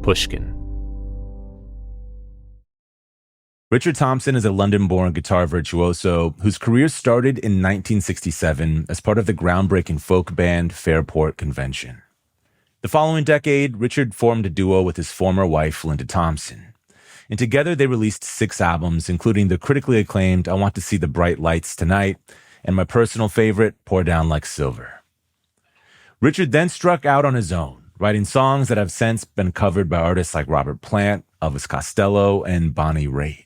Pushkin. Richard Thompson is a London-born guitar virtuoso whose career started in 1967 as part of the groundbreaking folk band Fairport Convention. The following decade, Richard formed a duo with his former wife, Linda Thompson. And together they released 6 albums, including the critically acclaimed I Want to See the Bright Lights Tonight, and my personal favorite, Pour Down Like Silver. Richard then struck out on his own, writing songs that have since been covered by artists like Robert Plant, Elvis Costello, and Bonnie Raitt.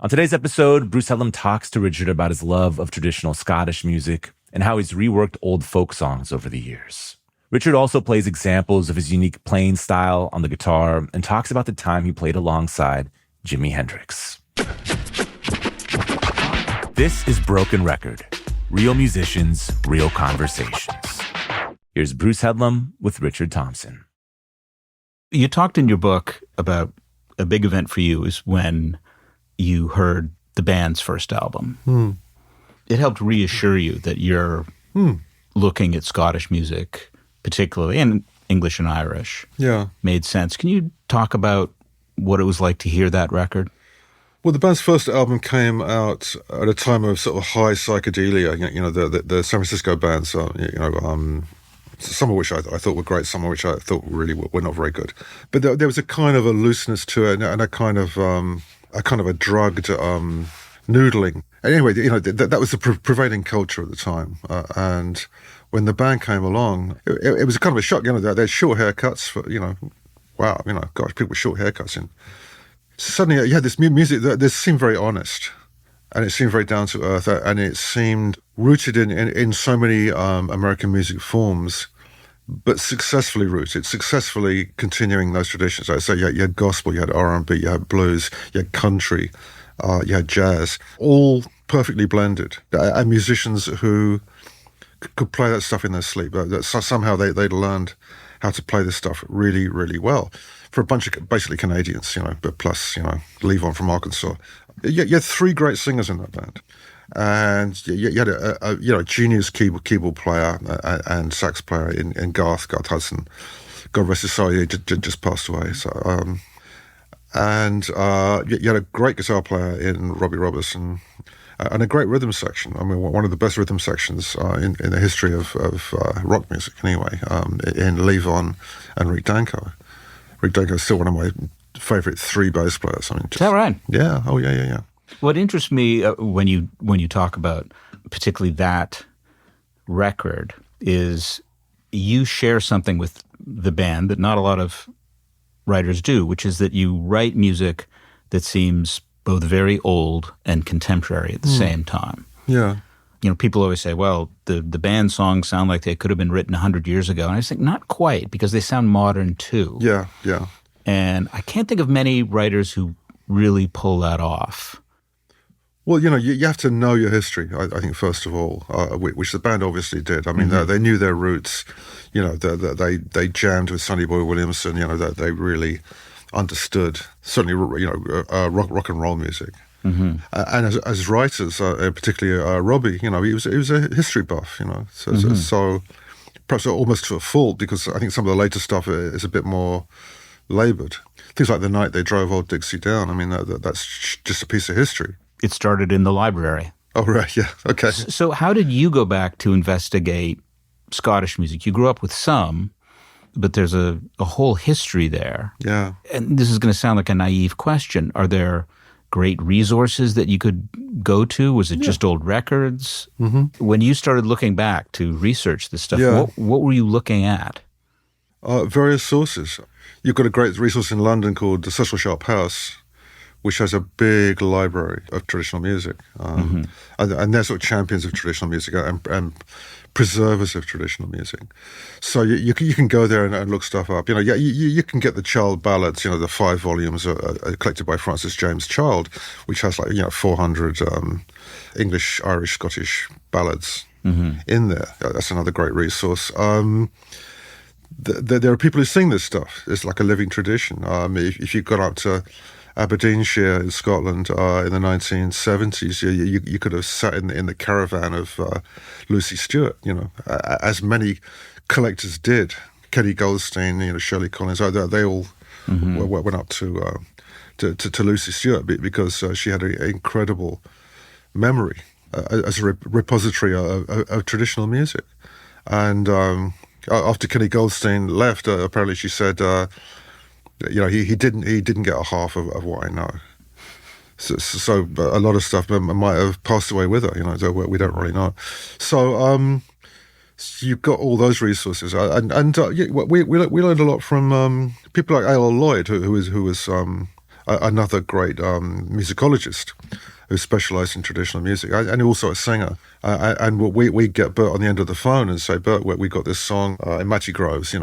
On today's episode, Bruce Headlam talks to Richard about his love of traditional Scottish music and how he's reworked old folk songs over the years. Richard also plays examples of his unique playing style on the guitar and talks about the time he played alongside Jimi Hendrix. This is Broken Record. Real musicians, real conversations. Here's Bruce Headlam with Richard Thompson. You talked in your book about a big event for you is when you heard the band's first album. It helped reassure you that you're looking at Scottish music, particularly, and English and Irish. Yeah. Made sense. Can you talk about what it was like to hear that record? Well, the band's first album came out at a time of sort of high psychedelia. You know, the San Francisco bands, some of which I thought were great, some of which I thought really were not very good. But there was a kind of a looseness to it, and a kind of a drugged noodling. Anyway, you know, that was the prevailing culture at the time. And when the band came along, it was a kind of a shock. You know, they had short haircuts. Wow, you know, gosh, people with short haircuts. And suddenly you had this music that seemed very honest, and it seemed very down to earth, and it seemed rooted in so many American music forms, but successfully rooted, successfully continuing those traditions. So you had gospel, you had R&B, you had blues, you had country, you had jazz, all perfectly blended. And musicians who could play that stuff in their sleep. That somehow they'd learned how to play this stuff really, really well. For a bunch of basically Canadians, you know, but plus, you know, Levon from Arkansas. You had 3 great singers in that band. And you had a genius keyboard player and sax player in Garth Hudson. God rest his soul, he just passed away. So, and you had a great guitar player in Robbie Robertson, and a great rhythm section. I mean, one of the best rhythm sections in the history of rock music, anyway, in Levon and Raitt Danko. Raitt Danko is still one of my favorite 3 bass players. I mean, Is that right? Yeah. Oh, yeah. What interests me when you talk about particularly that record is you share something with the band that not a lot of writers do, which is that you write music that seems both very old and contemporary at the same time. Yeah. You know, people always say, well, the band songs sound like they could have been written 100 years ago. And I think not quite, because they sound modern too. Yeah. And I can't think of many writers who really pull that off. Well, you know, you have to know your history, I think, first of all, which the band obviously did. I mean, they knew their roots. You know, they jammed with Sonny Boy Williamson. You know, they really understood, certainly, you know, rock and roll music. And as writers, particularly Robbie, you know, he was a history buff. You know, so perhaps almost to a fault, because I think some of the later stuff is a bit more laboured. Things like The Night They Drove Old Dixie Down. I mean, that's just a piece of history. It started in the library. Oh, right, yeah, okay. So how did you go back to investigate Scottish music? You grew up with some, but there's a whole history there. Yeah. And this is going to sound like a naive question. Are there great resources that you could go to? Was it just old records? When you started looking back to research this stuff, what were you looking at? Various sources. You've got a great resource in London called the Cecil Sharp House, which has a big library of traditional music. And they're sort of champions of traditional music and preservers of traditional music. So you can go there and look stuff up. You know, you can get the Child Ballads, you know, the 5 volumes collected by Francis James Child, which has 400 English, Irish, Scottish ballads in there. That's another great resource. There are people who sing this stuff. It's like a living tradition. If you got up to Aberdeenshire in Scotland in the 1970s, you could have sat in the caravan of Lucy Stewart, you know, as many collectors did. Kenny Goldstein, you know, Shirley Collins, they all went up to Lucy Stewart because she had an incredible memory as a repository of traditional music. And after Kenny Goldstein left, apparently she said, he didn't get a half of what I know. So a lot of stuff might have passed away with her, so we don't really know. So you've got all those resources, and we learned a lot from people like A.L. Lloyd, who was another great musicologist who specialised in traditional music, and also a singer. And we get Bert on the end of the phone and say, Bert, we got this song in Matty Groves,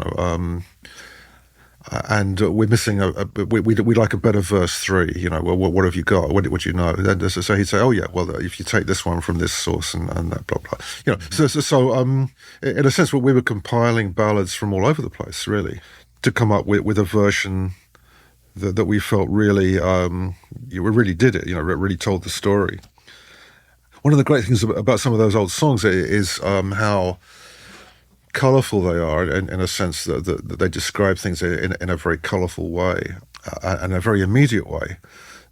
and we're missing we'd like a better verse 3. What have you got? What do you know? And so he'd say, oh yeah, well if you take this one from this source and that blah blah. So in a sense, we were compiling ballads from all over the place, really, to come up with a version that we felt really we really did it. It really told the story. One of the great things about some of those old songs is how colourful they are, in a sense that they describe things in a very colourful way and a very immediate way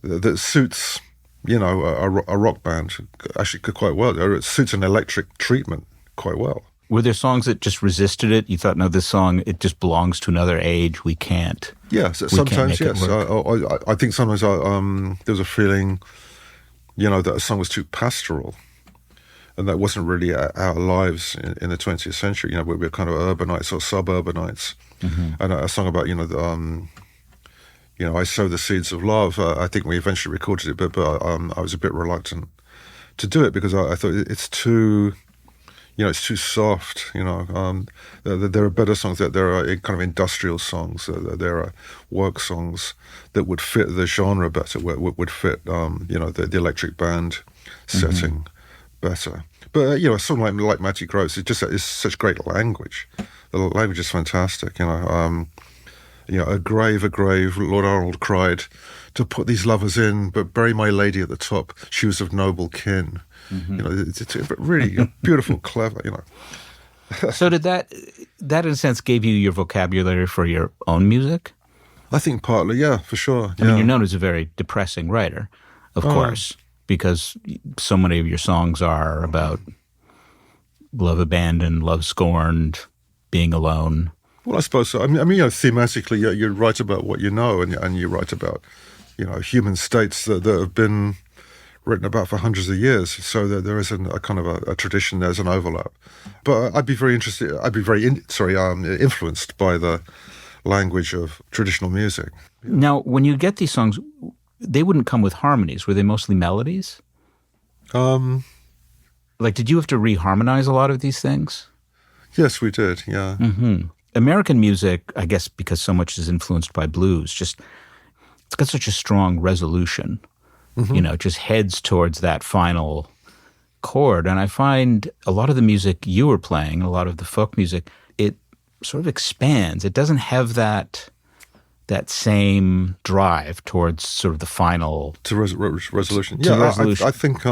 that suits, a rock band actually quite well. It suits an electric treatment quite well. Were there songs that just resisted it? You thought, no, this song, it just belongs to another age. We can't. Yeah, sometimes, yes. I think sometimes there was a feeling, that a song was too pastoral. And that wasn't really our lives in the 20th century. We were kind of urbanites or suburbanites. Mm-hmm. And a song about, I sow the seeds of love. I think we eventually recorded it, but I was a bit reluctant to do it because I thought it's too, it's too soft. There are better songs. There are kind of industrial songs. There are work songs that would fit the genre better. Would fit, the electric band setting better. But a song like Matty Groves, it's such great language. The language is fantastic. A grave, Lord Arnold cried, to put these lovers in, but bury my lady at the top. She was of noble kin. Mm-hmm. It's really beautiful, clever. So did that in a sense gave you your vocabulary for your own music? I think partly, yeah, for sure. I mean, you're known as a very depressing writer, of course, because so many of your songs are about love abandoned, love scorned, being alone. Well, I suppose so. I mean, thematically, you write about what you know, and you write about, human states that have been written about for hundreds of years. So there is a kind of a tradition. There's an overlap. But I'd be very influenced by the language of traditional music. Now, when you get these songs, they wouldn't come with harmonies. Were they mostly melodies? Did you have to reharmonize a lot of these things? Yes, we did, yeah. Mm-hmm. American music, I guess because so much is influenced by blues, it's got such a strong resolution. Mm-hmm. It just heads towards that final chord. And I find a lot of the music you were playing, a lot of the folk music, it sort of expands. It doesn't have that same drive towards sort of the final resolution. Resolution. I think.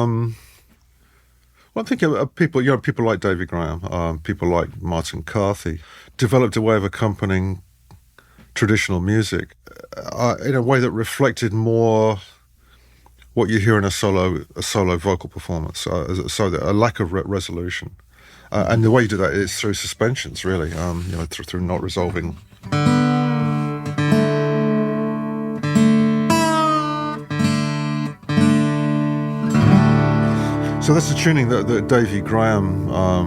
I think people like David Graham, people like Martin Carthy, developed a way of accompanying traditional music in a way that reflected more what you hear in a solo vocal performance. So a lack of resolution, and the way you do that is through suspensions, really. Through not resolving. So that's the tuning that Davy Graham, I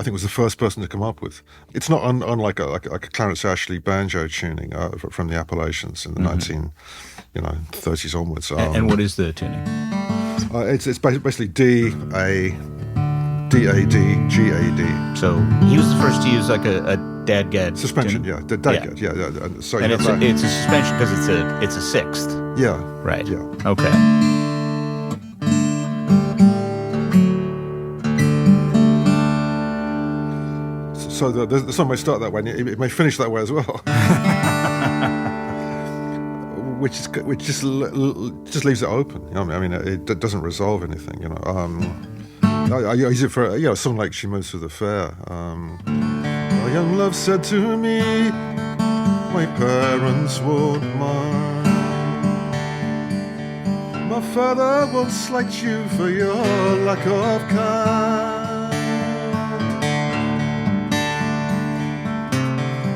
think, was the first person to come up with. It's not unlike a Clarence Ashley banjo tuning from the Appalachians in the 1930s onwards. And what is the tuning? It's basically D A D A D G A D. So he was the first to use like a dadgad suspension. tuning? Yeah, the dadgad. Yeah. So and it's a suspension because it's a sixth. Yeah. Right. Yeah. Okay. So the song may start that way, and it may finish that way as well, which just leaves it open. It doesn't resolve anything. I use it for a song like "She Moves Through the Fair." My young love said to me, my parents won't mind. My father won't slight you for your lack of kind.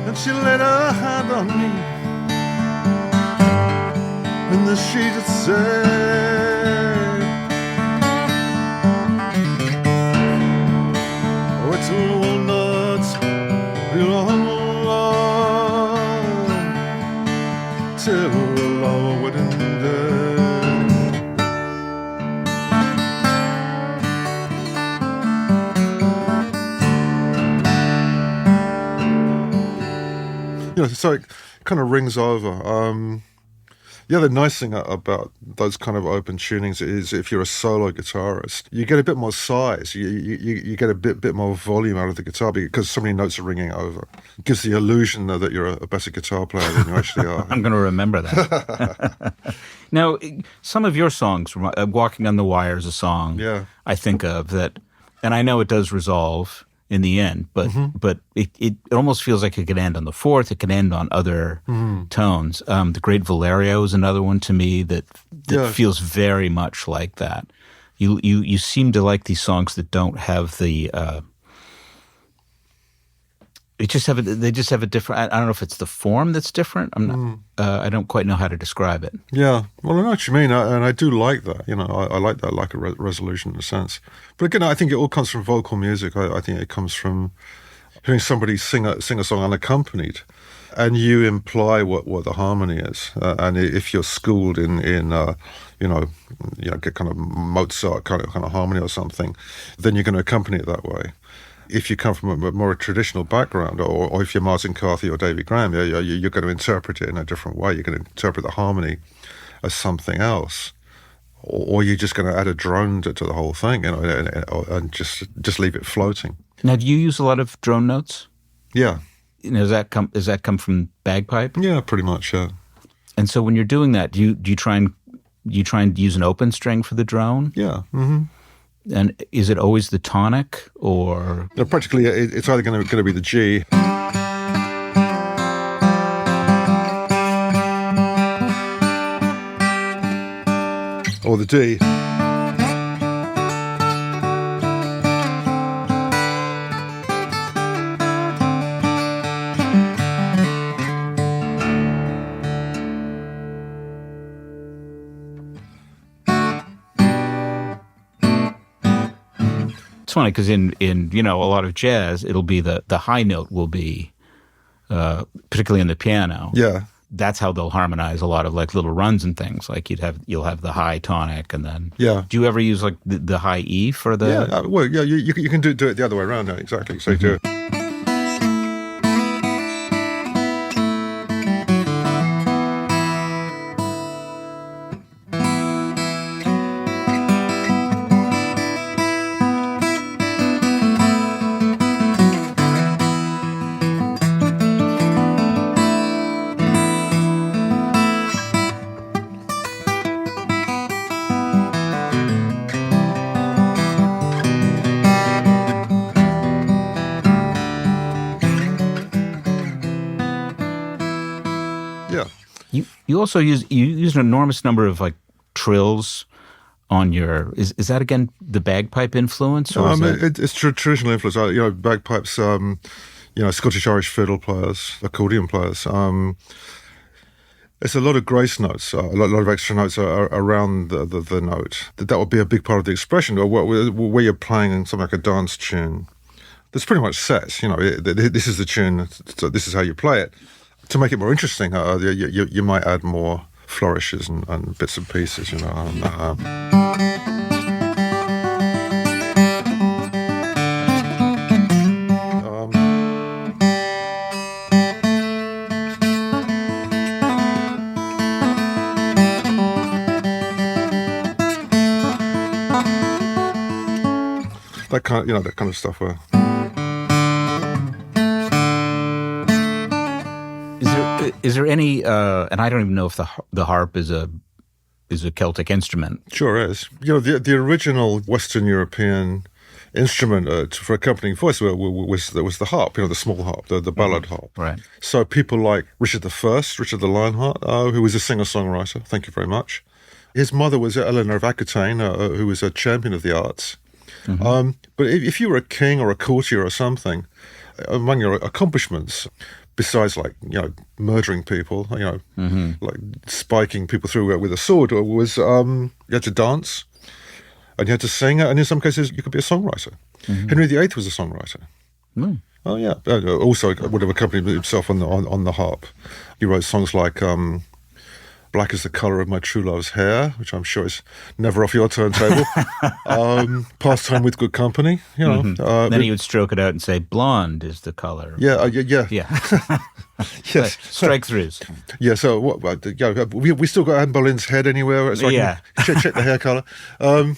And she laid her hand on me, and the sheet had said, "Oh, it's walnuts belong till our wedding day." You know, so it kind of rings over. The other nice thing about those kind of open tunings is if you're a solo guitarist, you get a bit more size. You get a bit more volume out of the guitar because so many notes are ringing over. It gives the illusion that you're a better guitar player than you actually are. I'm going to remember that. Now, some of your songs, Walking on the Wire is a song I think of that, and I know it does resolve in the end, but it almost feels like it could end on the fourth. It could end on other tones. The Great Valerio is another one to me that feels very much like that. You seem to like these songs that don't have the. They just have a different. I don't know if it's the form that's different. I'm not. I don't quite know how to describe it. Yeah, well, I know what you mean, and I do like that. You know, I like that, like a resolution in a sense. But again, I think it all comes from vocal music. I think it comes from hearing somebody sing a song unaccompanied, and you imply what the harmony is. And if you're schooled in get kind of Mozart kind of harmony or something, then you're going to accompany it that way. If you come from a more traditional background, or if you're Martin Carthy or David Graham, you're going to interpret it in a different way. You're going to interpret the harmony as something else, or you're just going to add a drone to the whole thing, and just leave it floating. Now, do you use a lot of drone notes? Yeah. Does that come from bagpipe? Yeah, pretty much. Yeah. And so when you're doing that, do you try and use an open string for the drone? Yeah. Mm-hmm. And is it always the tonic, or? No, practically, it's either going to be the G, or the D. It's funny because in a lot of jazz, it'll be the high note will be, particularly in the piano. Yeah. That's how they'll harmonize a lot of like little runs and things. Like you'll have the high tonic, and then yeah. Do you ever use like the high E for the? Yeah. Well, yeah. You can do it the other way around. Yeah, exactly. So you do it. You also use an enormous number of like trills on your. Is that again the bagpipe influence? Or it's traditional influence. Bagpipes. Scottish Irish fiddle players, accordion players. It's a lot of grace notes, a lot of extra notes around the note. That would be a big part of the expression. Or where you're playing something like a dance tune, that's pretty much set. This is the tune. So this is how you play it. To make it more interesting, you might add more flourishes and bits and pieces, that kind of stuff. Is there any? And I don't even know if the harp is a Celtic instrument. Sure is. The original Western European instrument for accompanying voice was the harp, the small harp, the ballad harp. Right. So people like Richard the Lionheart, who was a singer-songwriter, thank you very much. His mother was Eleanor of Aquitaine, who was a champion of the arts. But if you were a king or a courtier or something, among your accomplishments, besides murdering people, like spiking people through with a sword, was you had to dance and you had to sing, and in some cases you could be a songwriter. Henry VIII was a songwriter. Oh yeah. Also would have accompanied himself on the harp. He wrote songs like Black is the Colour of My True Love's Hair, which I'm sure is never off your turntable. Pastime with Good Company, then he would stroke it out and say, Blonde is the color. Yeah. Yes. Strike throughs. Yeah, so we still got Anne Boleyn's head anywhere. So check the hair colour. But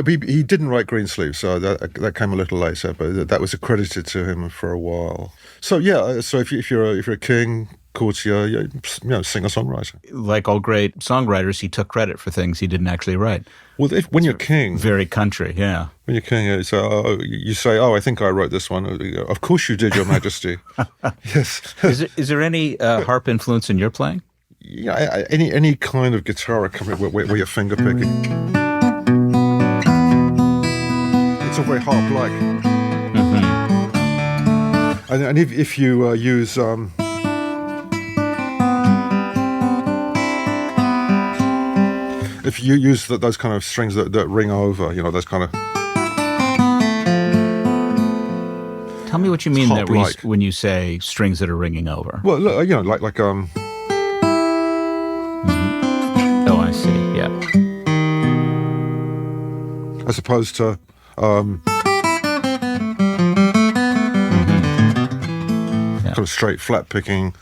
he didn't write Greensleeves, so that came a little later, but that was accredited to him for a while. So if you're a king, courtier, singer-songwriter. Like all great songwriters, he took credit for things he didn't actually write. Well, when you're king... Very country, yeah. When you're king, you say, I think I wrote this one. Of course you did, Your Majesty. Yes. Is there any harp influence in your playing? Yeah, any kind of guitar accompaniment where you're finger picking. It's all very harp-like. And if you use... if you use those kind of strings that ring over, those kind of... Tell me what you mean there when you say strings that are ringing over. Well, look, like Oh, I see. Yeah. As opposed to kind of straight flat picking,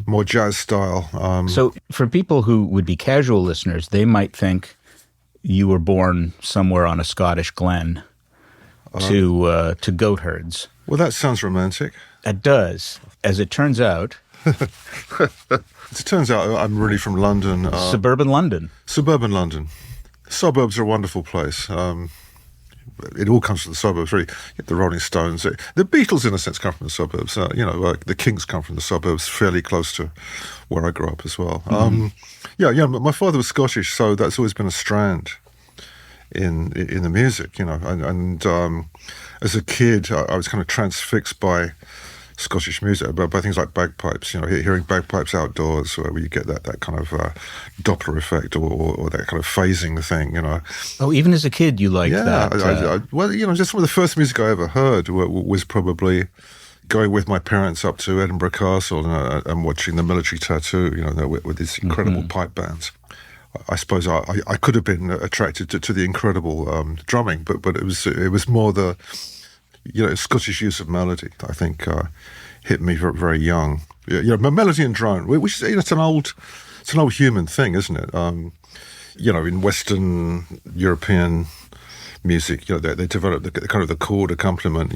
more jazz style. So for people who would be casual listeners, they might think you were born somewhere on a Scottish glen to goat herds. Well, that sounds romantic. It does. As it turns out... I'm really from London. Suburban London. Suburban London. Suburbs are a wonderful place. It all comes from the suburbs, really. The Rolling Stones. The Beatles, in a sense, come from the suburbs. The Kings come from the suburbs, fairly close to where I grew up as well. My father was Scottish, so that's always been a strand in the music, And as a kid, I was kind of transfixed by Scottish music, by things like bagpipes, hearing bagpipes outdoors, where you get that kind of Doppler effect or that kind of phasing thing, Oh, even as a kid, you liked that? Just some of the first music I ever heard was probably going with my parents up to Edinburgh Castle and watching the Military Tattoo, with these incredible pipe bands. I suppose I could have been attracted to the incredible drumming, but it was more the Scottish use of melody, I think, hit me very, very young. Melody and drone, which is it's an old human thing, isn't it? In Western European music, they developed the kind of the chord accompaniment,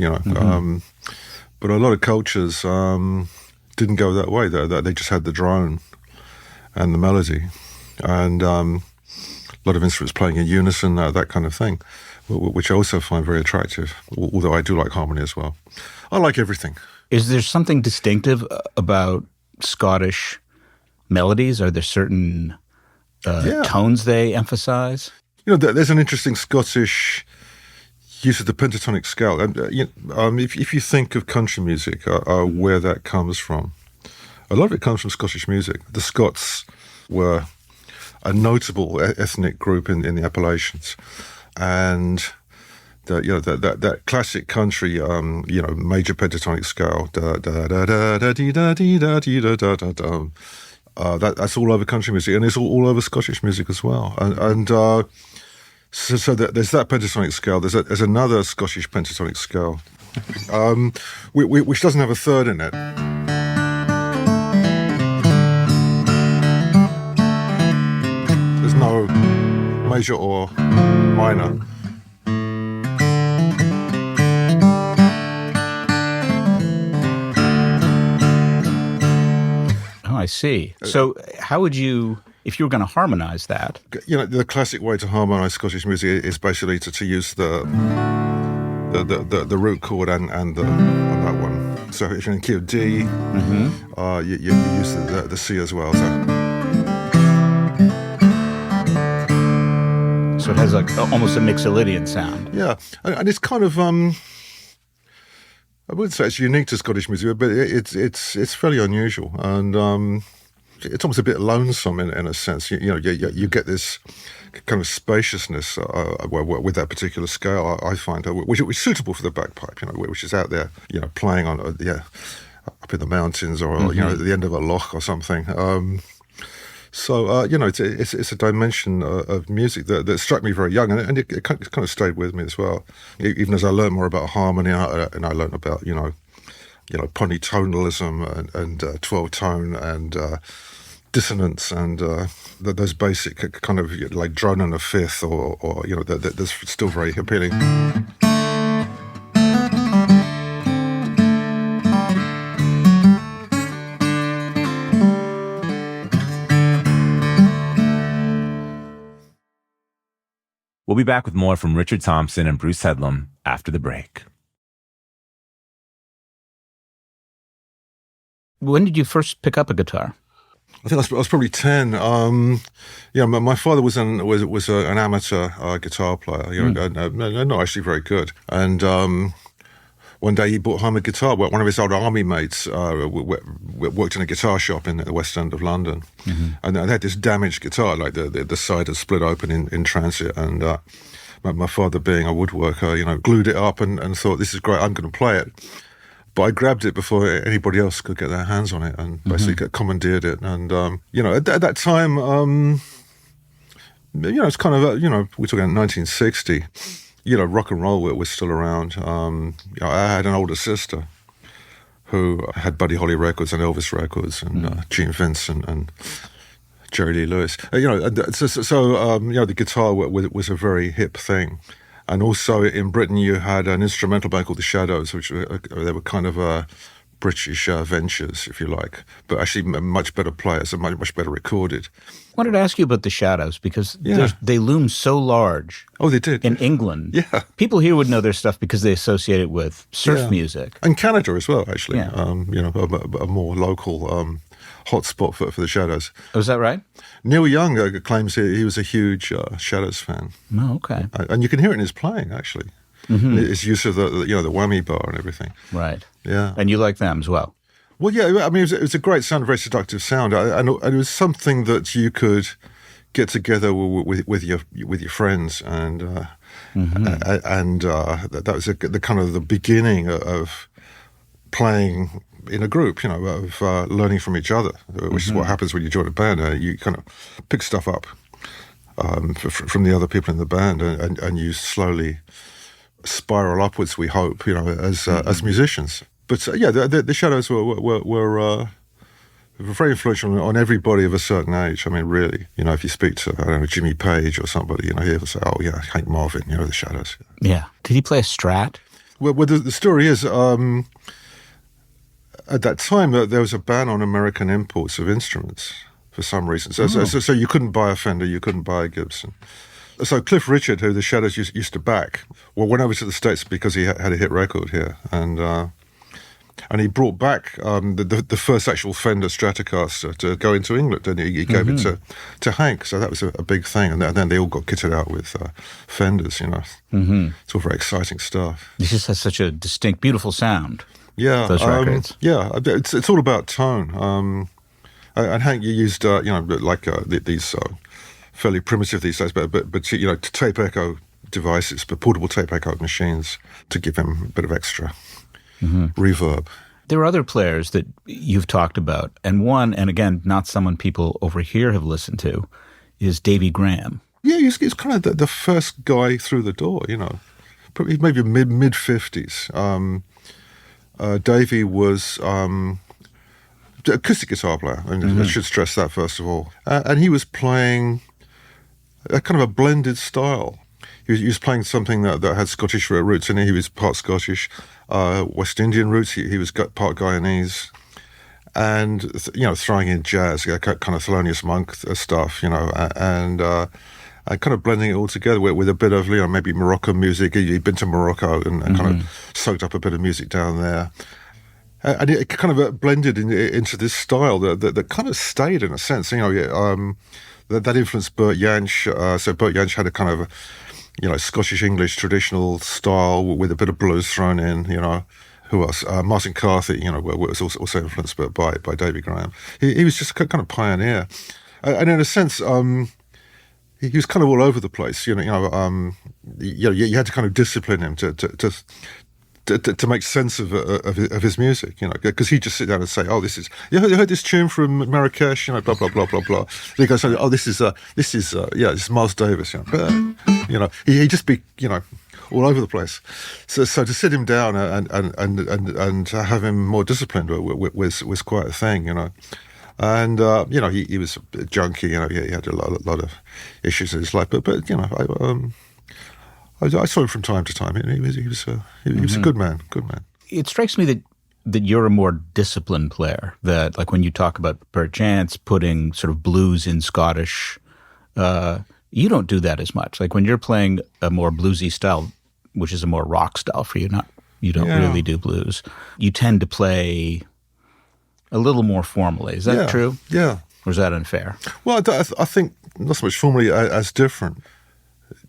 but a lot of cultures didn't go that way. They just had the drone and the melody, and a lot of instruments playing in unison, that kind of thing, which I also find very attractive, although I do like harmony as well. I like everything. Is there something distinctive about Scottish melodies? Are there certain tones they emphasize? There's an interesting Scottish use of the pentatonic scale. If you think of country music, where that comes from, a lot of it comes from Scottish music. The Scots were a notable ethnic group in the Appalachians, and that classic country, major pentatonic scale, da da da da da dee da dee da dee da da da da. That's all over country music, and it's all over Scottish music as well. So there's that pentatonic scale. There's another Scottish pentatonic scale, which doesn't have a third in it. There's no major or minor. Oh, I see. So how would you, if you were going to harmonize that? The classic way to harmonize Scottish music is basically to use the the root chord and the on that one. So if you're in key of D, you use the C as well. So it has like almost a Mixolydian sound. Yeah, and it's kind of I wouldn't say it's unique to Scottish music, but it's fairly unusual, and it's almost a bit lonesome in a sense. You get this kind of spaciousness with that particular scale. I find which is suitable for the bagpipe, which is out there, playing on up in the mountains or at the end of a loch or something. So it's a dimension of music that struck me very young, and it kind of stayed with me as well. Even as I learned more about harmony, and I learned about polytonalism and 12-tone and dissonance and those basic kind of like drone and a fifth, or that's still very appealing. We'll be back with more from Richard Thompson and Bruce Headlam after the break. When did you first pick up a guitar? I think I was probably 10. My father was an amateur guitar player, and not actually very good. And one day he brought home a guitar. One of his old army mates worked in a guitar shop in the West End of London, and they had this damaged guitar, like the side had split open in transit. And my father, being a woodworker, glued it up and thought, "This is great. I'm going to play it." But I grabbed it before anybody else could get their hands on it, and basically commandeered it. And at that time, it's kind of we're talking 1960. Rock and roll was still around. I had an older sister who had Buddy Holly records and Elvis records and Gene Vincent and Jerry Lee Lewis. The guitar was a very hip thing. And also in Britain, you had an instrumental band called The Shadows, which they were kind of British ventures, if you like, but actually much better players and much better recorded. I wanted to ask you about The Shadows because they loom so large. Oh, they did. In England. Yeah. People here would know their stuff because they associate it with surf music. And Canada as well, actually. Yeah. A more local hotspot for The Shadows. Oh, is that right? Neil Young claims he was a huge Shadows fan. Oh, okay. And you can hear it in his playing, actually. His use of the whammy bar and everything. Right. Yeah. And you like them as well? Well, yeah. I mean, it was a great sound, a very seductive sound, and it was something that you could get together with your friends, and that was the kind of the beginning of playing in a group, of learning from each other, which is what happens when you join a band. You kind of pick stuff up from the other people in the band, and you slowly spiral upwards, we hope, as musicians. But the Shadows were very influential on everybody of a certain age. I mean, really, if you speak to, I don't know, Jimmy Page or somebody, he'll say, "Oh yeah, Hank Marvin, the Shadows." Yeah. Did he play a Strat? Well, the story is, at that time, there was a ban on American imports of instruments for some reason. So you couldn't buy a Fender, you couldn't buy a Gibson. So Cliff Richard, who the Shadows used to back, went over to the States because he had a hit record here, and he brought back the first actual Fender Stratocaster to go into England, and he gave it to Hank. So that was a big thing, and then they all got kitted out with Fenders. It's all very exciting stuff. It just has such a distinct, beautiful sound. Yeah, those records. It's all about tone. And Hank, you used these fairly primitive these days, but tape echo devices, but portable tape echo machines to give him a bit of extra reverb. There are other players that you've talked about, and again, not someone people over here have listened to, is Davy Graham. Yeah, he's kind of the first guy through the door, probably maybe mid-50s. Davy was acoustic guitar player, and I should stress that first of all. And he was playing a kind of a blended style. He was playing something that had Scottish roots in it. He was part Scottish, West Indian roots. He was part Guyanese, and throwing in jazz, kind of Thelonious Monk stuff, and and kind of blending it all together with a bit of, maybe Moroccan music. He'd been to Morocco and kind of soaked up a bit of music down there. And it kind of blended into this style that kind of stayed in a sense. That influenced Bert Jansch. So Bert Jansch had a kind of, Scottish English traditional style with a bit of blues thrown in. Who else? Martin Carthy. Was also influenced by Davy Graham. He was just a kind of pioneer, and in a sense, he was kind of all over the place. You had to kind of discipline him to make sense of his music, because he'd just sit down and say, "Oh, this is you heard this tune from Marrakesh, blah blah blah blah blah." He goes, "Oh, this is Miles Davis," he'd just be, all over the place. So to sit him down and have him more disciplined was quite a thing, And he was a junkie, he had a lot of issues in his life, but I saw him from time to time. He was a good man. It strikes me that you're a more disciplined player. That, like, when you talk about Bert Jansch putting sort of blues in Scottish, you don't do that as much. Like, when you're playing a more bluesy style, which is a more rock style for you, you don't really do blues. You tend to play a little more formally. Is that true? Yeah. Or is that unfair? Well, I think not so much formally as different.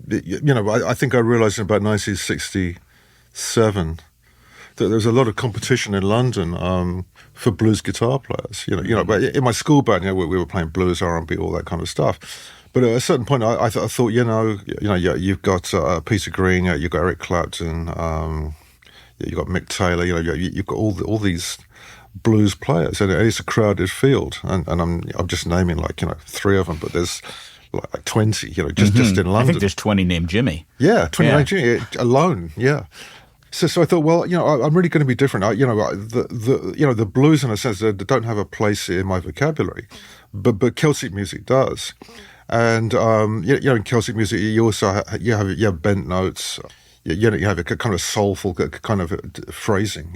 I think I realised in about 1967 that there was a lot of competition in London for blues guitar players. But in my school band, we were playing blues, R&B, all that kind of stuff. But at a certain point, I thought, you've got Peter Green, you've got Eric Clapton, you've got Mick Taylor, you've got all these blues players, and it's a crowded field. And I'm just naming three of them, but there's like 20, just in London. I think there's 20 named Jimi. Yeah, 20 named Jimi alone. Yeah. So I thought, well, I'm really going to be different. The blues, in a sense, they don't have a place in my vocabulary, but Celtic music does. And in Celtic music, you also have bent notes. You have a kind of soulful kind of phrasing,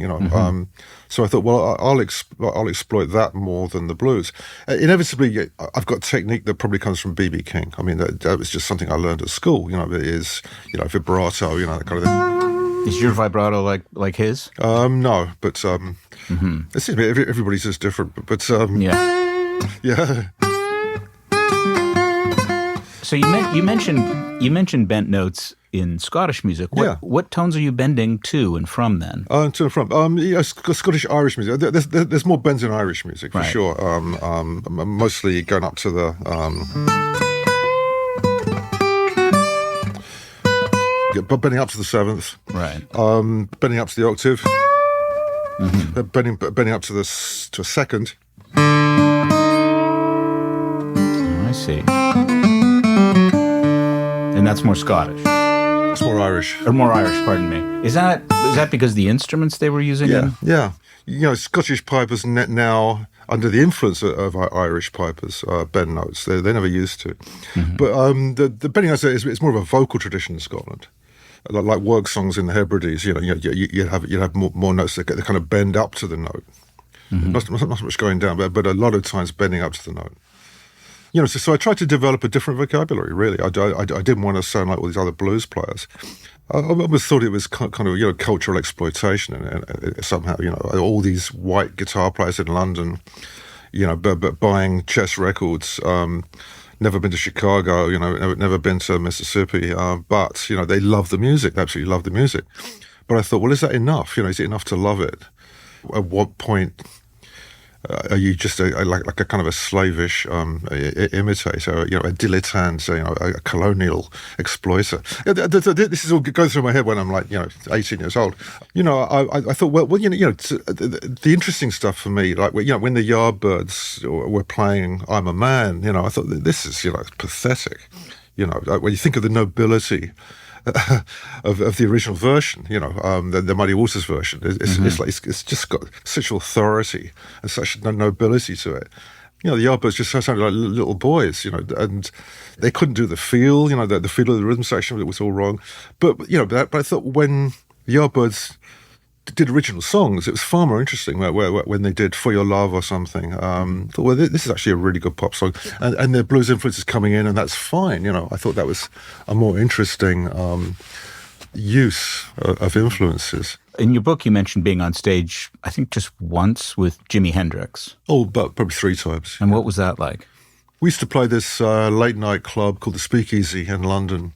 So I thought, well, I'll exploit that more than the blues. Inevitably, I've got technique that probably comes from B.B. King. I mean, that was just something I learned at school. It is, vibrato, that kind of thing. Is your vibrato like his? No, but it seems everybody's just different. But yeah. So you mentioned bent notes in Scottish music. What tones are you bending to and from then? To and from. Scottish Irish music. There's more bends in Irish music for sure. Mostly going up to the bending up to the seventh. Right. Bending up to the octave. Bending up to a second. I see. And that's more Scottish. It's more Irish. Or more Irish, pardon me. Is that because the instruments they were using? Yeah. Scottish pipers now, under the influence of Irish pipers, bend notes. They never used to. But the bending notes is more of a vocal tradition in Scotland. Like work songs in the Hebrides, you'd have more notes that kind of bend up to the note. Not so much going down, but a lot of times bending up to the note. So I tried to develop a different vocabulary, really. I didn't want to sound like all these other blues players. I always thought it was kind of, cultural exploitation and somehow, all these white guitar players in London, but buying chess records, never been to Chicago, never been to Mississippi, but, they love the music, they absolutely love the music. But I thought, well, is that enough? Is it enough to love it? At what point are you just like a kind of a slavish imitator, a dilettante, a colonial exploiter? This is all going through my head when I'm 18 years old. I thought, well, the interesting stuff for me, when the Yardbirds were playing "I'm a Man," I thought this is pathetic. When you think of the nobility of the original version, the Muddy Waters version, it's just got such authority and such nobility to it. The Yardbirds just sounded like little boys, and they couldn't do the feel, the feel of the rhythm section, it was all wrong. But I thought when the Yardbirds did original songs, it was far more interesting when they did For Your Love or something. I thought, well, this is actually a really good pop song. And the blues influences coming in, and that's fine. I thought that was a more interesting use of influences. In your book, you mentioned being on stage, I think just once with Jimi Hendrix. Oh, but probably 3 times. And what was that like? We used to play this late-night club called the Speakeasy in London.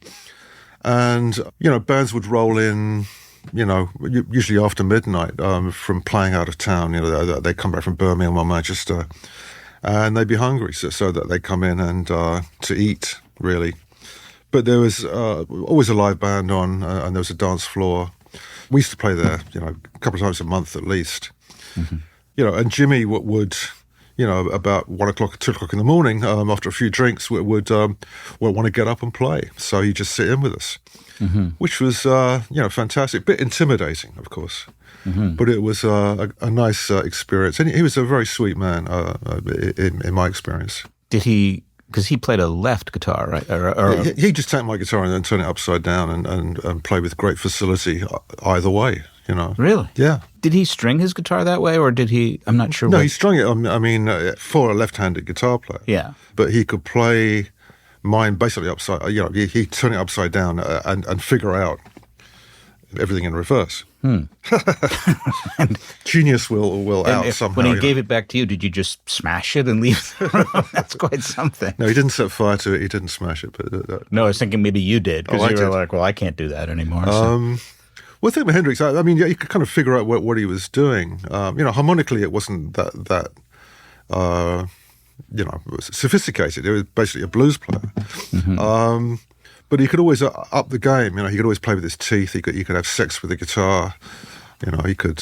And, bands would roll in, usually after midnight from playing out of town. They come back from Birmingham or Manchester, and they'd be hungry, so that they come in and to eat, really. But there was always a live band on, and there was a dance floor. We used to play there, a couple of times a month at least. Mm-hmm. And Jimmy would about 1 o'clock, 2 o'clock in the morning, after a few drinks, would want to get up and play. So he'd just sit in with us, which was, fantastic. A bit intimidating, of course, but it was a nice experience. And he was a very sweet man, in my experience. Did he, because he played a left guitar, right? He'd just take my guitar and then turn it upside down and play with great facility either way. Really? Yeah. Did he string his guitar that way, or did he? I'm not sure. No, he strung it. For a left-handed guitar player. Yeah. But he could play mine basically upside. He'd turn it upside down and figure out everything in reverse. Genius will out somehow. When he gave it back to you, did you just smash it and leave the room? That's quite something. No, he didn't set fire to it. He didn't smash it. But no, I was thinking maybe you did, because you were did. like, well, I can't do that anymore. Well, the thing with Hendrix, you could kind of figure out what he was doing. Harmonically, it wasn't that sophisticated. It was basically a blues player. Mm-hmm. But he could always up the game. He could always play with his teeth. He could have sex with the guitar. He could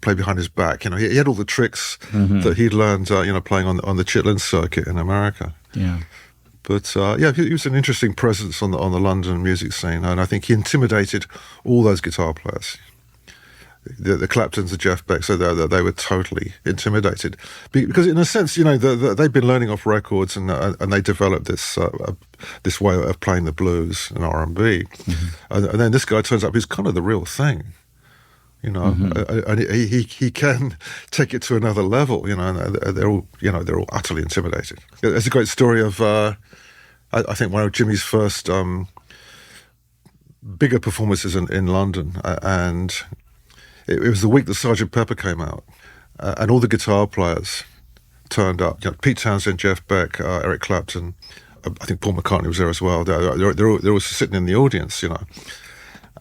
play behind his back. He had all the tricks that he'd learned. Playing on the Chitlin circuit in America. Yeah. But he was an interesting presence on the London music scene, and I think he intimidated all those guitar players. The Claptons, the Jeff Beck, so they were totally intimidated because, in a sense, they've been learning off records, and they developed this way of playing the blues and R&B, and then this guy turns up who's kind of the real thing. And he can take it to another level. They're all utterly intimidated. There's a great story of I think one of Jimmy's first bigger performances in London, and it was the week that Sgt. Pepper came out, and all the guitar players turned up. Pete Townsend, Jeff Beck, Eric Clapton. I think Paul McCartney was there as well. They're all sitting in the audience,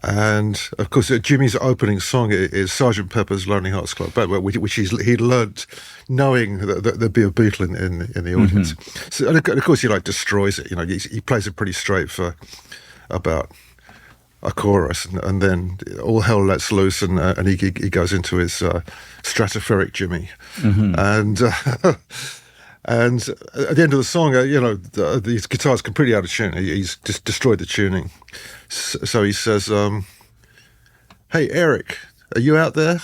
And, of course, Jimmy's opening song is Sgt. Pepper's Lonely Hearts Club Band, which he'd learned knowing that there'd be a Beatle in the audience. So, and, of course, he destroys it. He plays it pretty straight for about a chorus, and then all hell lets loose, and he goes into his stratospheric Jimmy. And at the end of the song, these guitar's completely out of tune. He's just destroyed the tuning. So he says, "Hey, Eric, are you out there?"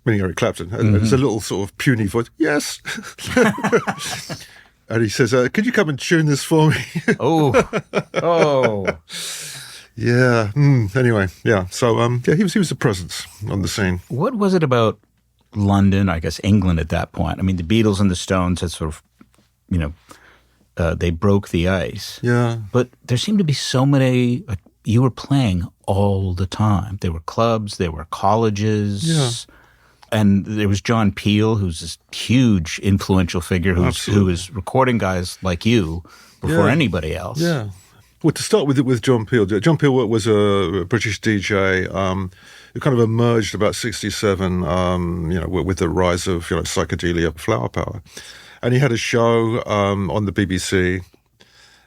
Meaning Eric Clapton. And there's a little sort of puny voice. "Yes." And he says, "Could you come and tune this for me?" Oh. Yeah. Anyway, yeah. So, he was a presence on the scene. What was it about London, I guess England at that point? I mean, the Beatles and the Stones had sort of, they broke the ice. Yeah. But there seemed to be so many, you were playing all the time. There were clubs, there were colleges. Yeah. And there was John Peele, who's this huge influential figure who was recording guys like you before anybody else. Yeah. Well, to start with John Peele. John Peele was a British DJ who kind of emerged about 1967, with the rise of psychedelia flower power. And he had a show on the BBC.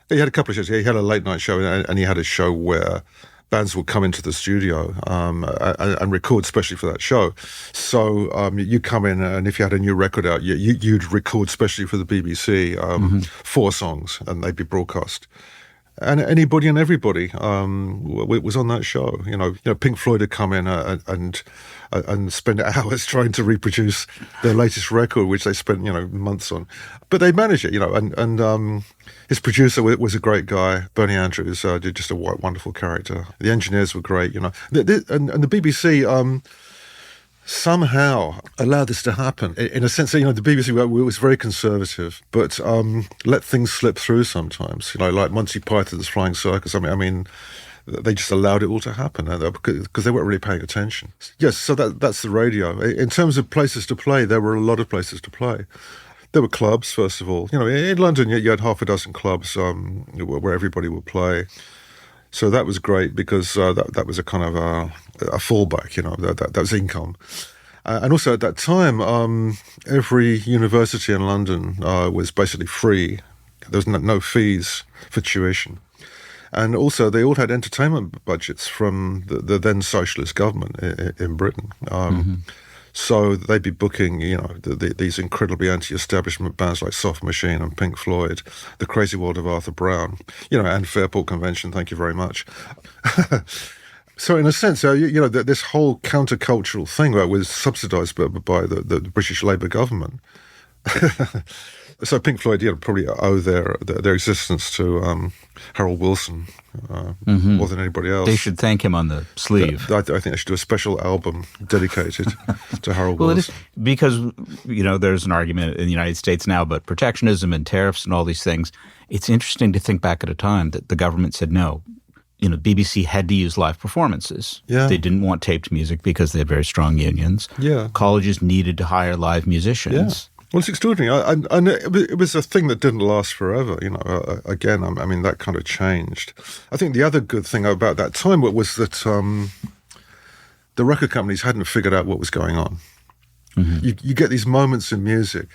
He had a couple of shows. He had a late night show, and he had a show where bands would come into the studio and record specially for that show. So you come in, and if you had a new record out, you'd record specially for the BBC 4 songs, and they'd be broadcast. and anybody and everybody was on that show. Pink Floyd had come in and spend hours trying to reproduce their latest record, which they spent months on, but they managed it. And his producer was a great guy, Bernie Andrews, did just a wonderful character. The engineers were great. And the BBC. Somehow allowed this to happen. In a sense, the BBC was very conservative, but let things slip through sometimes. Like Monty Python's Flying Circus. I mean, they just allowed it all to happen because they weren't really paying attention. Yes, so that's the radio. In terms of places to play, there were a lot of places to play. There were clubs, first of all. In London, you had half a dozen clubs where everybody would play. So that was great because that was a kind of a fallback, that was income. And also at that time, every university in London was basically free. There was no fees for tuition. And also they all had entertainment budgets from the then socialist government in Britain. So they'd be booking, these incredibly anti-establishment bands like Soft Machine and Pink Floyd, The Crazy World of Arthur Brown, and Fairport Convention, thank you very much. So in a sense, this whole countercultural thing was subsidised by the British Labour government. So Pink Floyd, probably owe their existence to Harold Wilson more than anybody else. They should thank him on the sleeve. I think they should do a special album dedicated to Harold Wilson. It is because, there's an argument in the United States now about protectionism and tariffs and all these things. It's interesting to think back at a time that the government said no. BBC had to use live performances. Yeah. They didn't want taped music because they had very strong unions. Yeah. Colleges needed to hire live musicians. Yeah. Well, it's extraordinary, and it was a thing that didn't last forever. Again, I mean, that kind of changed. I think the other good thing about that time was that the record companies hadn't figured out what was going on. You get these moments in music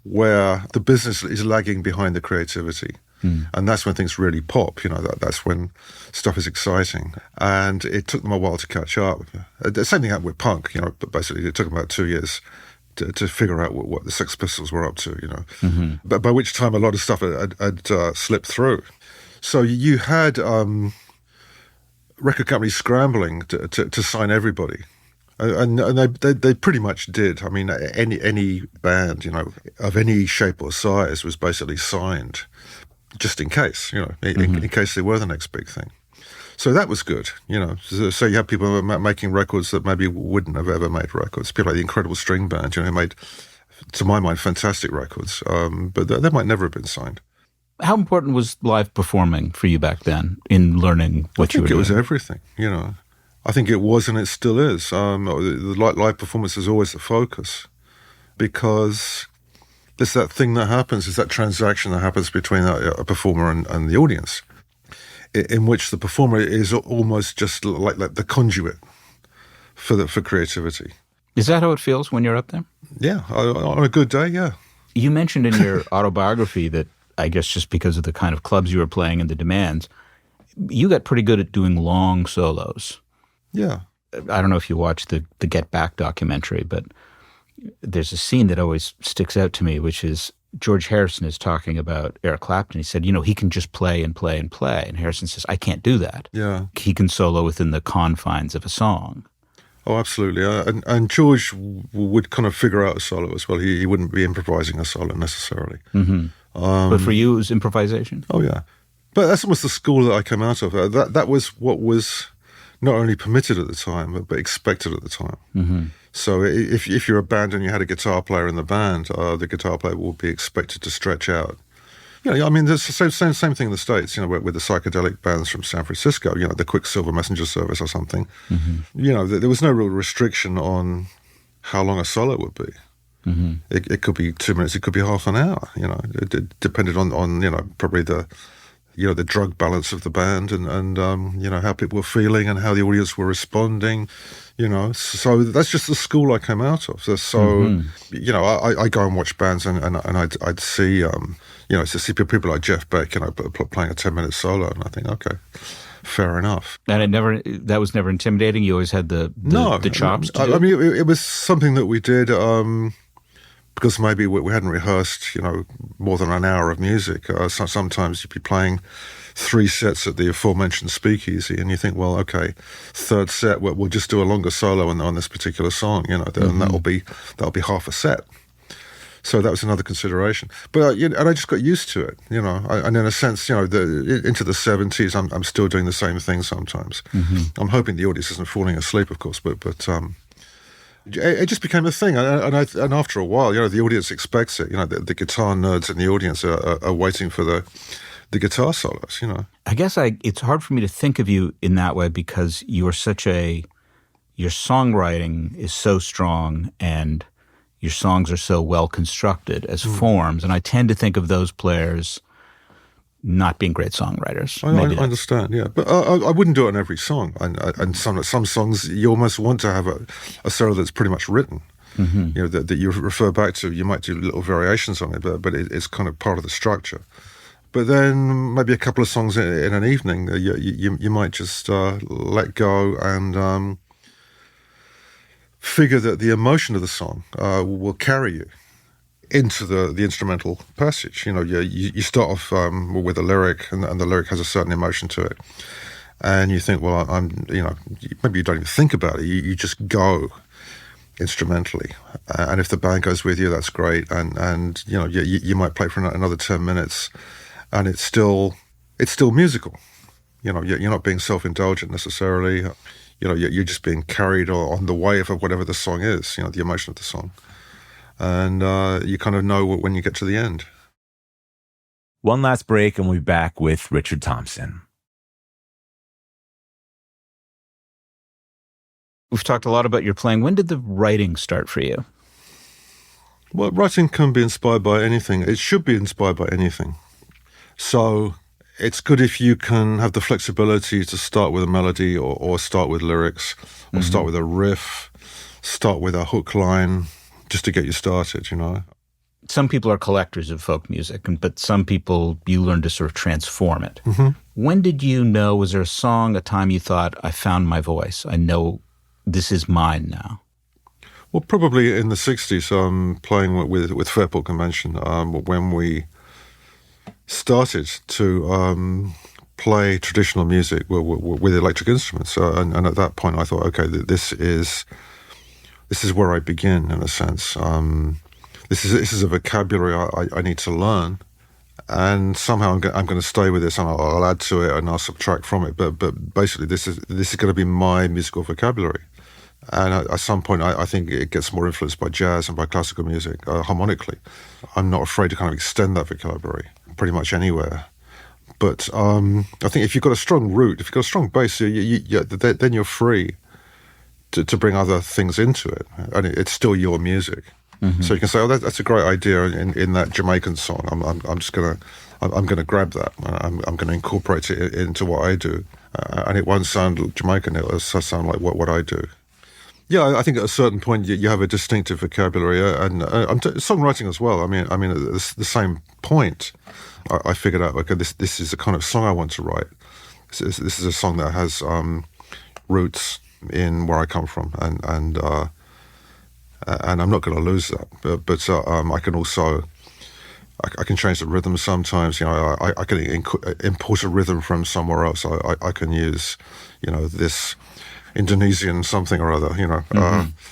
where the business is lagging behind the creativity. And that's when things really pop, that's when stuff is exciting. And it took them a while to catch up. The same thing happened with punk, but basically it took them about 2 years to figure out what the Sex Pistols were up to, But by which time a lot of stuff had slipped through. So you had record companies scrambling to sign everybody. And they pretty much did. I mean, any band, of any shape or size was basically signed just in case, in case they were the next big thing. So that was good, So you have people making records that maybe wouldn't have ever made records. People like the Incredible String Band, who made, to my mind, fantastic records, but they might never have been signed. How important was live performing for you back then in learning what you were doing? I think it was everything, I think it was and it still is. The live performance is always the focus because there's that thing that happens, is that transaction that happens between a performer and the audience, in which the performer is almost just like the conduit for creativity. Is that how it feels when you're up there? Yeah, on a good day, yeah. You mentioned in your autobiography that, I guess just because of the kind of clubs you were playing and the demands, you got pretty good at doing long solos. Yeah. I don't know if you watched the Get Back documentary, but there's a scene that always sticks out to me, which is George Harrison is talking about Eric Clapton. He said, he can just play and play and play. And Harrison says, I can't do that. Yeah. He can solo within the confines of a song. Oh, absolutely. And George would kind of figure out a solo as well. He wouldn't be improvising a solo necessarily. But for you, it was improvisation? Oh, yeah. But that's almost the school that I came out of. That was what was not only permitted at the time, but expected at the time. So if you're a band and you had a guitar player in the band, the guitar player will be expected to stretch out. I mean, there's the same thing in the States, with the psychedelic bands from San Francisco, the Quicksilver Messenger Service or something. There was no real restriction on how long a solo would be. It could be 2 minutes, it could be half an hour, it depended on probably the drug balance of the band and how people were feeling and how the audience were responding, So that's just the school I came out of. So I go and watch bands and I'd see, to see people like Jeff Beck, playing a 10-minute solo, and I think, okay, fair enough. And that was never intimidating? You always had the chops to do? I mean, it was something that we did because maybe we hadn't rehearsed, more than an hour of music. Sometimes you'd be playing 3 sets at the aforementioned speakeasy, and you think, well, okay, third set, we'll just do a longer solo on this particular song, and that'll be half a set. So that was another consideration. But and I just got used to it, and in a sense, into the 70s, I'm still doing the same thing sometimes. I'm hoping the audience isn't falling asleep, of course, but it just became a thing, and after a while, the audience expects it. The guitar nerds in the audience are waiting for the guitar solos. I guess it's hard for me to think of you in that way because your songwriting is so strong and your songs are so well constructed as forms, and I tend to think of those players not being great songwriters. I understand, yeah, but I wouldn't do it on every song. And some songs you almost want to have a solo that's pretty much written, that you refer back to. You might do little variations on it, but it's kind of part of the structure. But then maybe a couple of songs in an evening, you might just let go and figure that the emotion of the song will carry you into the instrumental passage. You start off with a lyric, and the lyric has a certain emotion to it, and you think, well, maybe you don't even think about it. You just go instrumentally, and if the band goes with you, that's great. And you might play for another 10 minutes, and it's still musical. You're not being self-indulgent necessarily. You're just being carried on the wave of whatever the song is, the emotion of the song. And you kind of know when you get to the end. One last break, and we'll be back with Richard Thompson. We've talked a lot about your playing. When did the writing start for you? Well, writing can be inspired by anything. It should be inspired by anything. So it's good if you can have the flexibility to start with a melody or start with lyrics or start with a riff, start with a hook line, just to get you started, Some people are collectors of folk music, but some people, you learn to sort of transform it. When did you know, was there a song, a time you thought, I found my voice, I know this is mine now? Well, probably in the 60s, playing with Fairport Convention, when we started to play traditional music with electric instruments. And at that point, I thought, okay, this is where I begin, in a sense. This is a vocabulary I need to learn, and somehow I'm going to stay with this, and I'll add to it, and I'll subtract from it. But basically, this is going to be my musical vocabulary. And at some point, I think it gets more influenced by jazz and by classical music harmonically. I'm not afraid to kind of extend that vocabulary pretty much anywhere. But I think if you've got a strong root, if you've got a strong base, then you're free to bring other things into it, and it's still your music. So you can say, "Oh, that's a great idea in that Jamaican song. I'm just gonna grab that. I'm gonna incorporate it into what I do, and it won't sound Jamaican. It'll sound like what I do." Yeah, I think at a certain point you have a distinctive vocabulary, and songwriting as well. I mean, at the same point, I figured out, okay, this is the kind of song I want to write. This is a song that has roots in where I come from, and I'm not going to lose that. But I can also I can change the rhythm sometimes. I can import a rhythm from somewhere else. I can use this Indonesian something or other.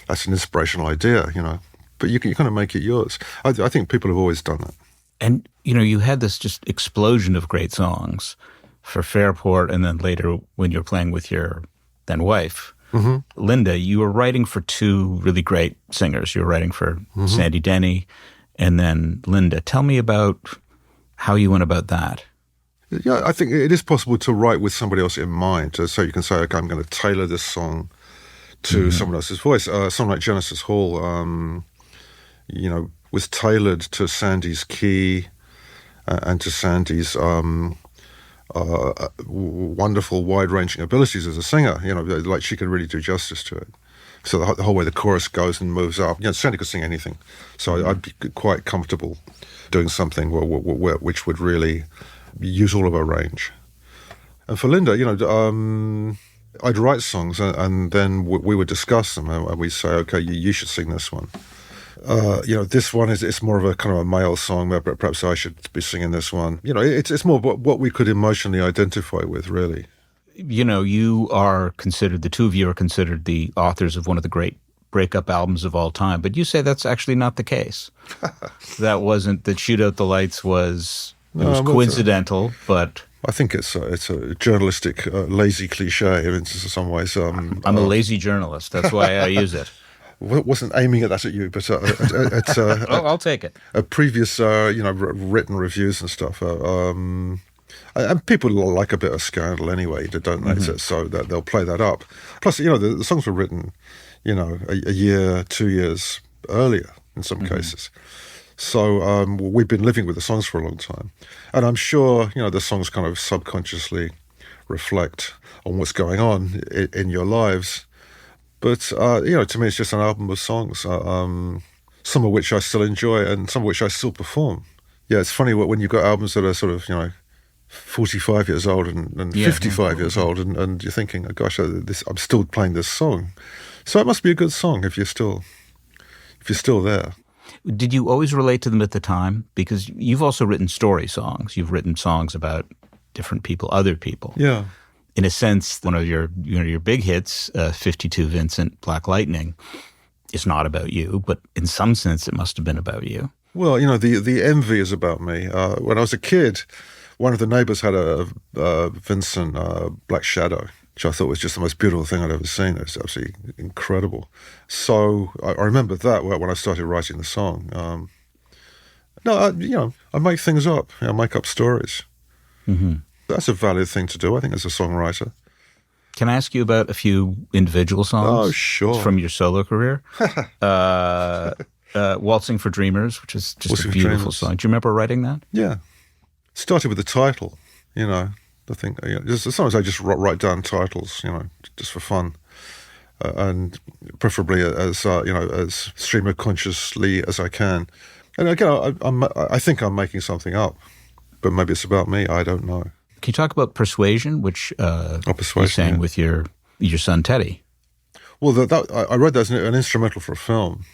That's an inspirational idea. But you kind of make it yours. I think people have always done that. And you had this just explosion of great songs for Fairport, and then later when you're playing with your then wife. Linda, you were writing for two really great singers. You were writing for Sandy Denny and then Linda. Tell me about how you went about that. Yeah, I think it is possible to write with somebody else in mind. So you can say, okay, I'm going to tailor this song to someone else's voice. A song like Genesis Hall, was tailored to Sandy's key and to Sandy's wonderful, wide-ranging abilities as a singer. Like she can really do justice to it. So the whole way the chorus goes and moves up. Sandy could sing anything. So I'd be quite comfortable doing something which would really use all of her range. And for Linda, I'd write songs and then we would discuss them and we'd say, okay, you should sing this one. This one it's more of a kind of a male song. Perhaps I should be singing this one. It's more what we could emotionally identify with, really. You are considered, the two of you are considered the authors of one of the great breakup albums of all time, but you say that's actually not the case. That Shoot Out the Lights was coincidental, but... I think it's a journalistic lazy cliche in some ways. I'm a lazy journalist. That's why I use it. Wasn't aiming at you, but it's I'll take it. A previous, written reviews and stuff. And people like a bit of scandal anyway, don't they? Mm-hmm. So that they'll play that up. Plus, the songs were written, a year, 2 years earlier in some cases. So we've been living with the songs for a long time. And I'm sure, the songs kind of subconsciously reflect on what's going on in your lives. But, to me, it's just an album of songs, some of which I still enjoy and some of which I still perform. Yeah, it's funny when you've got albums that are sort of, 45 years old and 55 years old, and you're thinking, oh, gosh, I'm still playing this song. So it must be a good song if you're still there. Did you always relate to them at the time? Because you've also written story songs. You've written songs about different people, other people. Yeah. In a sense, one of your big hits, 52 Vincent, Black Lightning, is not about you, but in some sense it must have been about you. Well, the envy is about me. When I was a kid, one of the neighbors had a Vincent Black Shadow, which I thought was just the most beautiful thing I'd ever seen. It was absolutely incredible. So I remember that when I started writing the song. I make things up. I make up stories. Mm-hmm. That's a valid thing to do, I think, as a songwriter. Can I ask you about a few individual songs? Oh, sure. From your solo career? Waltzing for Dreamers, which is just a beautiful song. Do you remember writing that? Yeah. Started with the title, I think. Sometimes I just write down titles, just for fun. And preferably as stream of consciously as I can. And again, I think I'm making something up, but maybe it's about me. I don't know. Can you talk about Persuasion, which you sang with your son Teddy? Well, I wrote that as an instrumental for a film.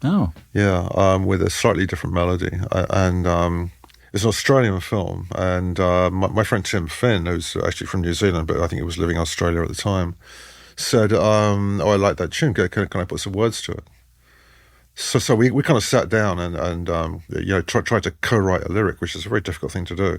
Oh. Yeah, with a slightly different melody. And it's an Australian film. And my friend Tim Finn, who's actually from New Zealand, but I think he was living in Australia at the time, said, I like that tune. Can I put some words to it? So we kind of sat down and tried to co-write a lyric, which is a very difficult thing to do.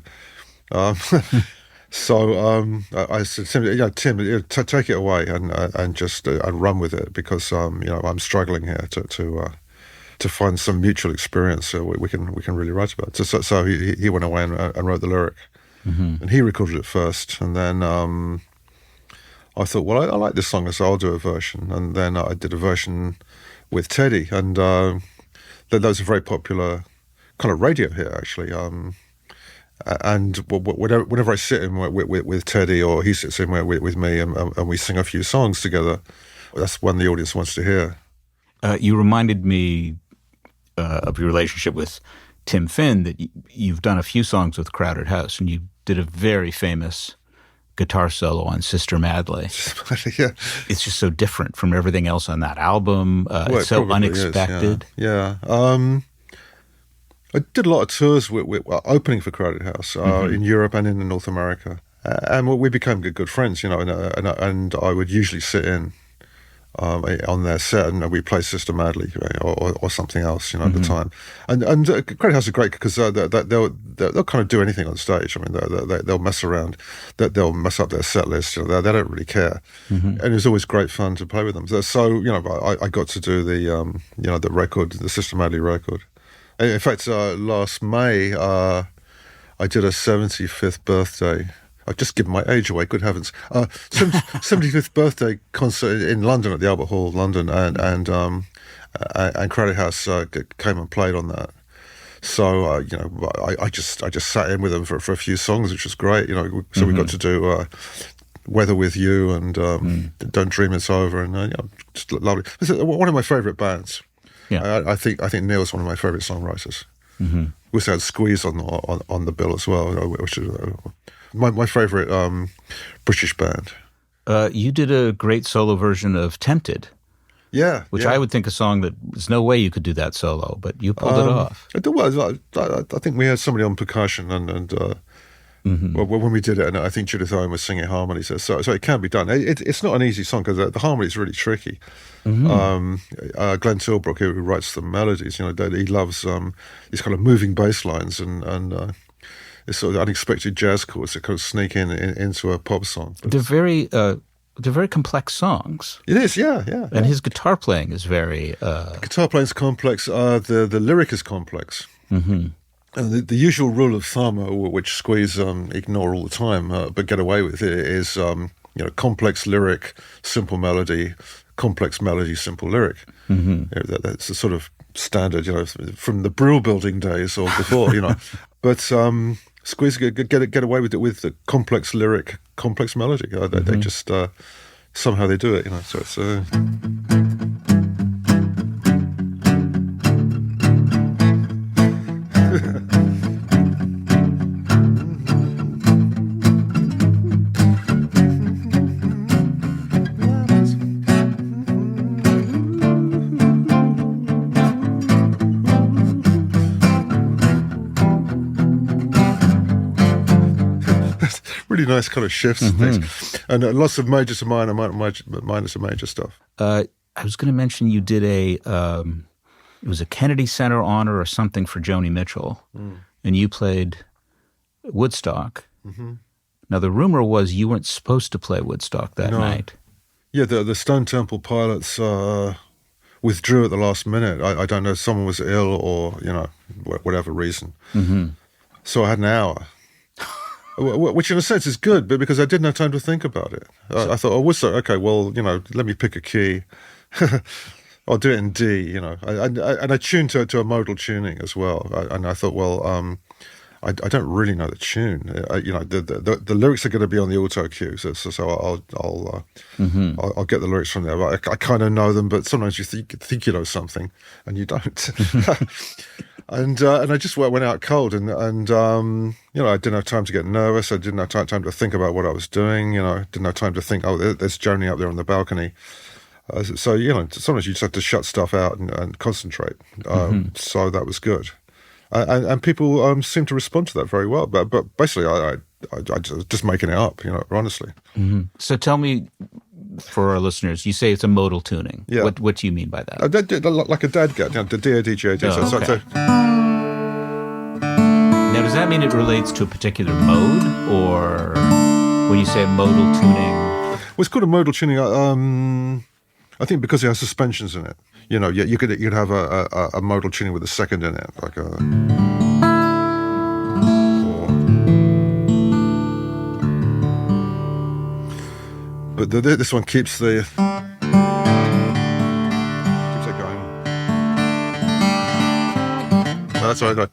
So I said, Tim, take it away and just and run with it, because I'm struggling here to find some mutual experience so we can really write about it. So he went away and wrote the lyric, and he recorded it first, and then I thought, well, I like this song, so I'll do a version, and then I did a version with Teddy, and that was a very popular kind of radio hit, actually. And whenever I sit in with Teddy, or he sits in with me, and we sing a few songs together, that's when the audience wants to hear. You reminded me of your relationship with Tim Finn, that you've done a few songs with Crowded House, and you did a very famous guitar solo on Sister Madly. Yeah. It's just so different from everything else on that album. It's so unexpected. Is, yeah. I did a lot of tours with opening for Crowded House in Europe and in North America, and we became good friends, and I would usually sit in on their set, and we play Sister Madly or something else, at the time. And Crowded House is great because they'll kind of do anything on stage. I mean, they'll mess around, they'll mess up their set list. They don't really care, and it was always great fun to play with them. So I got to do the record, the Sister Madly record. In fact, last May, I did a 75th birthday. I've just given my age away, good heavens. 75th birthday concert in London at the Albert Hall, London, and Crowded House came and played on that. So, I just sat in with them for a few songs, which was great. So we got to do Weather With You and Don't Dream It's Over, and just lovely. It's one of my favourite bands. Yeah, I think Neil's one of my favourite songwriters. We also had Squeeze on the bill as well, which is my favourite British band. You did a great solo version of Tempted Yeah, which yeah. I would think a song that there's no way you could do that solo, but you pulled it off. I think we had somebody on percussion, and well, when we did it, and I think Judith Owen was singing harmonies, so it can be done. It's not an easy song because the harmony is really tricky. Glenn Tilbrook, who writes the melodies, he loves these kind of moving bass lines and this sort of unexpected jazz chords that kind of sneak into a pop song. But they're very complex songs. it is, yeah. And his guitar playing is very... Guitar playing is complex. The lyric is complex. And the usual rule of thumb, which Squeeze ignore all the time, but get away with, it is complex lyric, simple melody, complex melody, simple lyric. That's the sort of standard, from the Brill Building days or before, But Squeeze get away with it with the complex lyric, complex melody. They just somehow they do it, So it's. Really nice kind of shifts and things, and lots of major to minor, minor to major stuff. I was going to mention you did it was a Kennedy Center honor or something for Joni Mitchell, and you played Woodstock. Now the rumor was you weren't supposed to play Woodstock that night. Yeah, the Stone Temple Pilots withdrew at the last minute. I don't know, someone was ill or whatever reason. So I had an hour. Which in a sense is good, but because I didn't have time to think about it. I thought, Woodstock, okay, well, let me pick a key. I'll do it in D, and I tuned to a modal tuning as well. And I thought, well, I don't really know the tune. The lyrics are going to be on the auto cue, so I'll get the lyrics from there. I kind of know them, but sometimes you think you know something, and you don't. And I just went out cold, and I didn't have time to get nervous. I didn't have time to think about what I was doing. Didn't have time to think, there's Joni up there on the balcony. So sometimes you just have to shut stuff out and concentrate. So that was good, and people seem to respond to that very well. But basically, I just making it up, honestly. So tell me, for our listeners, you say it's a modal tuning. Yeah. What do you mean by that? Like a DAD, the D-A-D-G-A-D. Oh, okay. Now, does that mean it relates to a particular mode, or when you say modal tuning? Well, it's called a modal tuning. I think because it has suspensions in it. You could have a modal tuning with a second in it, like a. But this one keeps it going. That's what I got.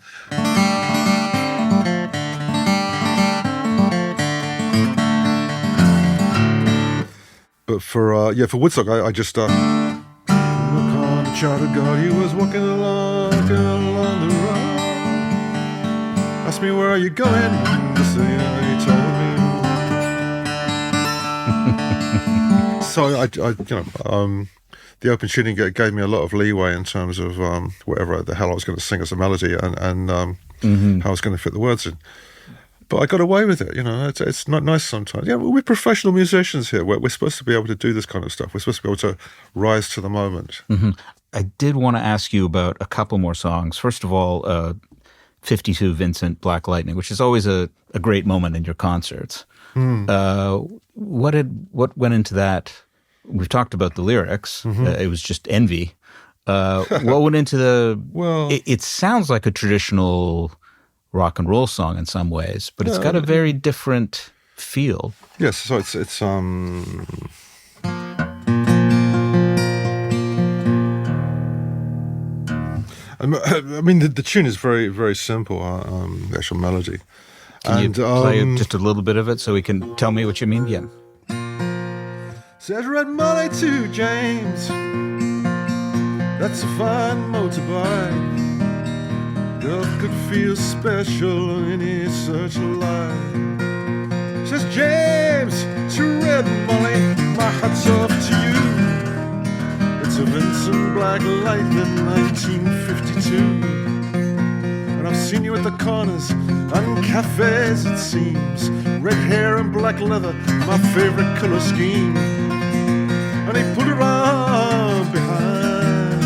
But for Woodstock, I just look on the charter guard. He was walking along the road. Asked me, where are you going? He told me. So the open tuning gave me a lot of leeway in terms of whatever the hell I was going to sing as a melody and how I was going to fit the words in. But I got away with it, It's not nice sometimes. Yeah, we're professional musicians here. We're supposed to be able to do this kind of stuff. We're supposed to be able to rise to the moment. I did want to ask you about a couple more songs. First of all, 52 Vincent, Black Lightning, which is always a great moment in your concerts. What went into that? We've talked about the lyrics. It was just envy. What went into the? Well, it sounds like a traditional rock and roll song in some ways, but it's got a very different feel. Yes, so it's I mean, the tune is very, very simple, the actual melody. Can you play just a little bit of it so we can tell me what you mean? Yeah. Says red money to James, that's a fine motorbike. Girl could feel special in his searchlight. Says James to red money, my hat's off to you. It's Sir Vincent Black Light in 1952. And I've seen you at the corners and cafes, it seems. Red hair and black leather, my favorite color scheme. And he put her on behind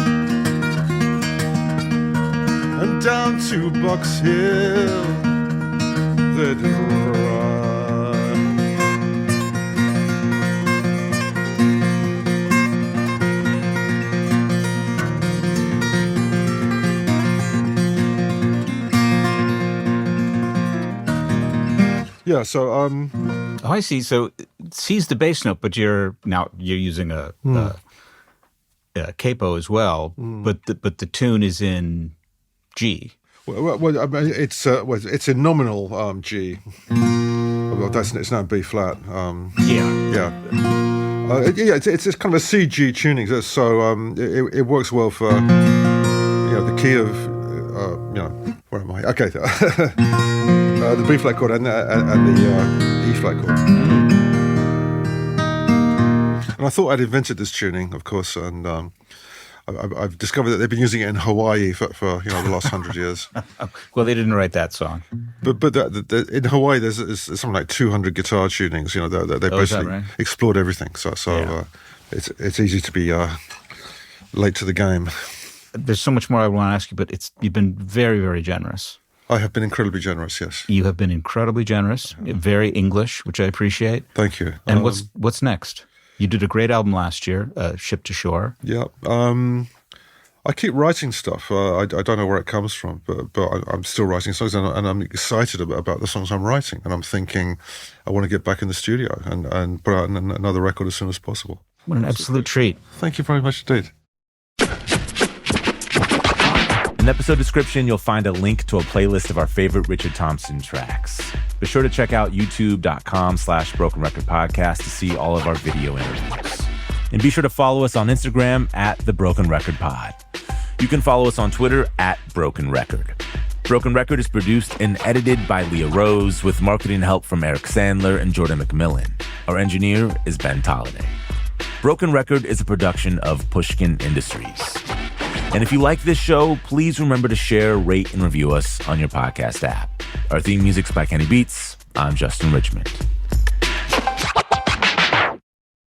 and down to Box Hill they did ride. Yeah, so Oh, I see. So C's the bass note, but you're using a capo as well. But the tune is in G. Well, I mean, it's in nominal G. Well, it's now B flat. Yeah. It's kind of a C G tuning. So it works well for the key of where am I? Okay, the B flat chord and the E flat chord. And I thought I'd invented this tuning, of course, and I've discovered that they've been using it in Hawaii for the last 100 years. Well, they didn't write that song. But in Hawaii, there's something like 200 guitar tunings. They basically explored everything. So yeah. It's easy to be late to the game. There's so much more I want to ask you, but you've been very, very generous. I have been incredibly generous, yes. You have been incredibly generous, very English, which I appreciate. Thank you. And what's next? You did a great album last year, Ship to Shore. Yeah. I keep writing stuff. I don't know where it comes from, but I'm still writing songs, and I'm excited about the songs I'm writing. And I'm thinking I want to get back in the studio and put out another record as soon as possible. What an absolute treat. Thank you very much indeed. In the episode description, you'll find a link to a playlist of our favorite Richard Thompson tracks. Be sure to check out youtube.com/Broken Record Podcast to see all of our video interviews. And be sure to follow us on Instagram @The Broken Record Pod. You can follow us on Twitter @Broken Record. Broken Record is produced and edited by Leah Rose with marketing help from Eric Sandler and Jordan McMillan. Our engineer is Ben Tolliday. Broken Record is a production of Pushkin Industries. And if you like this show, please remember to share, rate, and review us on your podcast app. Our theme music's by Kenny Beats. I'm Justin Richmond.